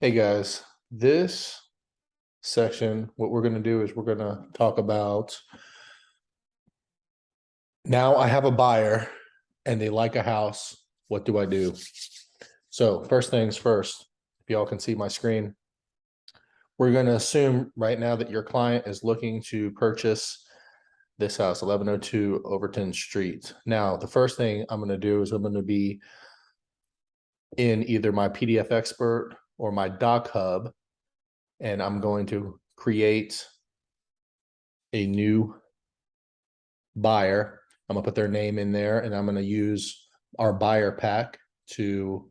Hey guys, this section, what we're going to do is we're going to talk about now I have a buyer and they like a house. What do I do? So, first things first, if y'all can see my screen, we're going to assume right now that your client is looking to purchase this house, 1102 Overton Street. Now, the first thing I'm going to do is I'm going to be in either my PDF Expert or my Doc Hub, and I'm going to create a new buyer. I'm gonna put their name in there and I'm gonna use our buyer pack to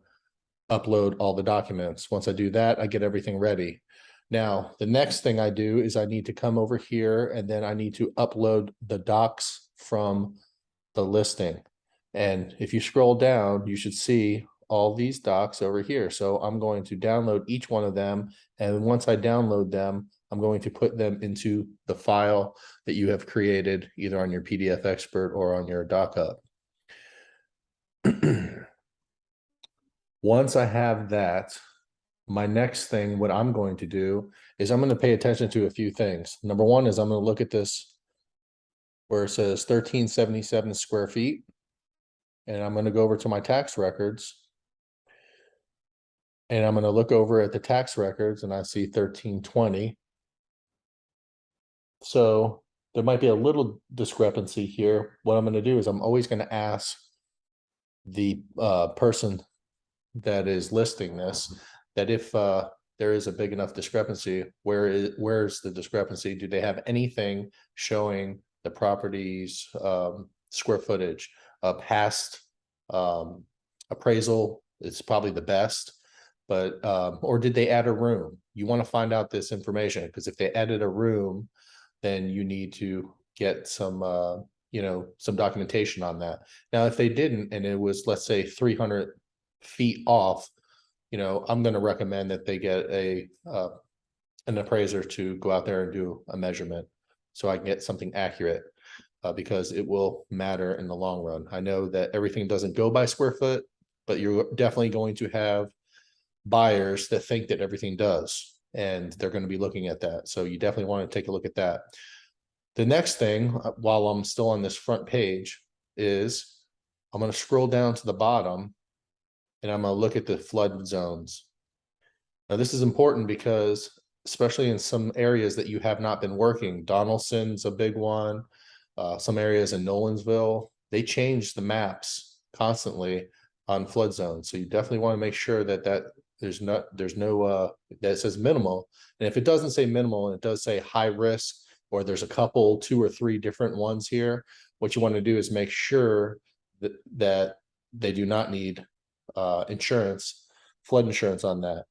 upload all the documents. Once I do that, I get everything ready. Now, the next thing I do is I need to come over here and then I need to upload the docs from the listing. And if you scroll down, you should see all these docs over here. So I'm going to download each one of them. And once I download them, I'm going to put them into the file that you have created either on your PDF Expert or on your Doc Hub. Once I have that, my next thing, what I'm going to do is I'm going to pay attention to a few things. Number one is I'm going to look at this where it says 1377 square feet. And I'm going to go over to my tax records. And I'm going to look over at the tax records and I see 1320. So there might be a little discrepancy here. What I'm going to do is I'm always going to ask the person that is listing this that if there is a big enough discrepancy, where's the discrepancy? Do they have anything showing the property's square footage? Past appraisal is probably the best, but or did they add a room? You want to find out this information because if they added a room, then you need to get some some documentation on that. Now, if they didn't, and it was, let's say, 300 feet off, I'm going to recommend that they get an appraiser to go out there and do a measurement so I can get something accurate, because it will matter in the long run. I know that everything doesn't go by square foot, but you're definitely going to have buyers that think that everything does, and they're going to be looking at that. So you definitely want to take a look at that. The next thing, while I'm still on this front page, is I'm going to scroll down to the bottom and I'm going to look at the flood zones. Now, this is important because especially in some areas that you have not been working, Donaldson's a big one, some areas in Nolansville, they change the maps constantly on flood zones. So you definitely want to make sure that there's no that says minimal. And if it doesn't say minimal and it does say high risk, or there's a couple, 2 or 3 different ones here, what you want to do is make sure that they do not need insurance, flood insurance on that.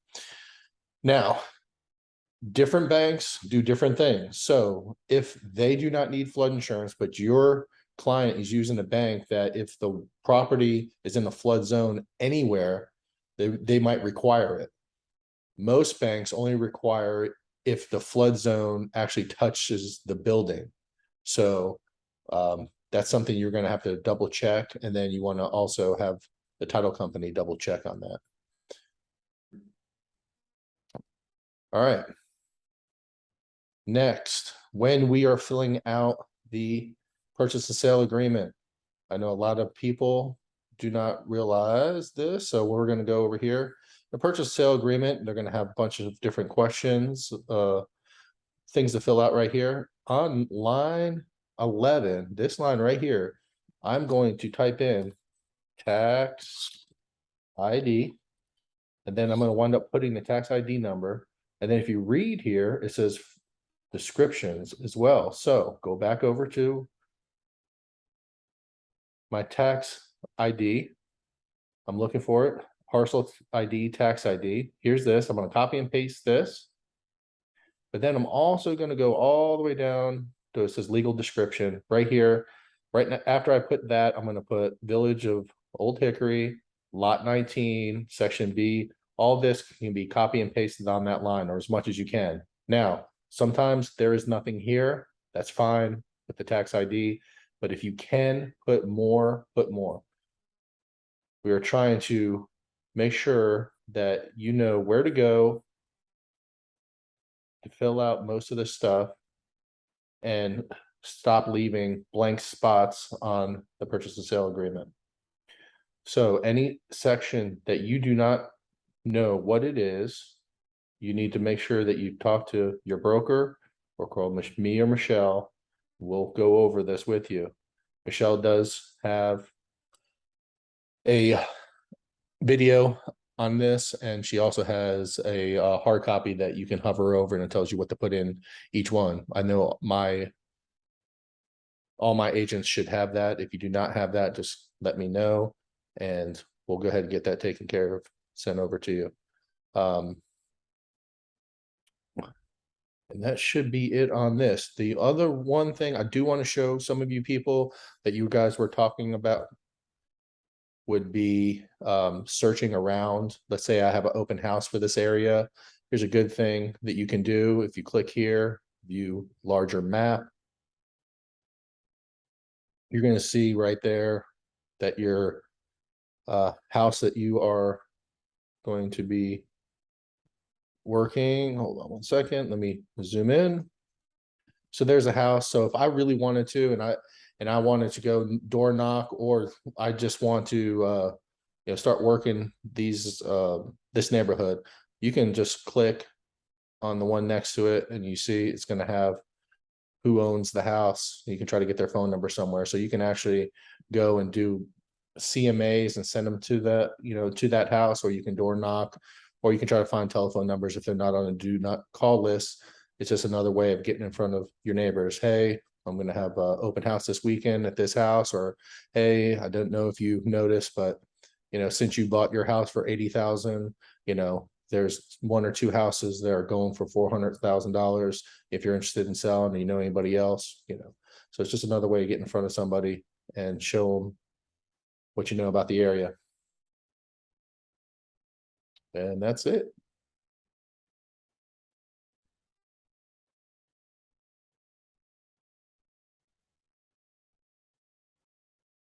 Now, different banks do different things. So if they do not need flood insurance, but your client is using a bank that if the property is in a flood zone anywhere, they might require it. Most banks only require it if the flood zone actually touches the building. So that's something you're going to have to double check. And then you want to also have the title company double check on that. All right. Next, when we are filling out the purchase and sale agreement, I know a lot of people do not realize this, so we're going to go over here. The purchase sale agreement, they're going to have a bunch of different questions, things to fill out right here. On line 11, this line right here, I'm going to type in tax ID, and then I'm going to wind up putting the tax ID number. And then if you read here, it says descriptions as well. So go back over to my tax ID. I'm looking for it. Parcel ID, tax ID. Here's this. I'm going to copy and paste this. But then I'm also going to go all the way down to it says legal description right here. Right now, after I put that, I'm going to put Village of Old Hickory, Lot 19, Section B. All this can be copy and pasted on that line, or as much as you can. Now, sometimes there is nothing here. That's fine with the tax ID. But if you can put more, put more. We are trying to make sure that you know where to go to fill out most of the stuff and stop leaving blank spots on the purchase and sale agreement. So any section that you do not know what it is, you need to make sure that you talk to your broker or call me or Michelle. We'll go over this with you. Michelle does have a video on this, and she also has a hard copy that you can hover over and it tells you what to put in each one. I know all my agents should have that. If you do not have that, just let me know and we'll go ahead and get that taken care of, sent over to you. And that should be it on this. The other one thing I do want to show some of you people that you guys were talking about would be searching around. Let's say I have an open house for this area. Here's a good thing that you can do. If you click here, view larger map, you're going to see right there that your house that you are going to be working. Hold on one second. Let me zoom in. So there's a house. So if I really wanted to, and I wanted to go door knock, or I just want to, start working these, this neighborhood, you can just click on the one next to it and you see it's going to have who owns the house. You can try to get their phone number somewhere. So you can actually go and do CMAs and send them to to that house, or you can door knock, or you can try to find telephone numbers if they're not on a do not call list. It's just another way of getting in front of your neighbors. Hey, I'm going to have an open house this weekend at this house, or hey, I don't know if you noticed, but since you bought your house for $80,000, there's one or two houses that are going for $400,000. If you're interested in selling, and you know anybody else, so it's just another way to get in front of somebody and show them what you know about the area. And that's it.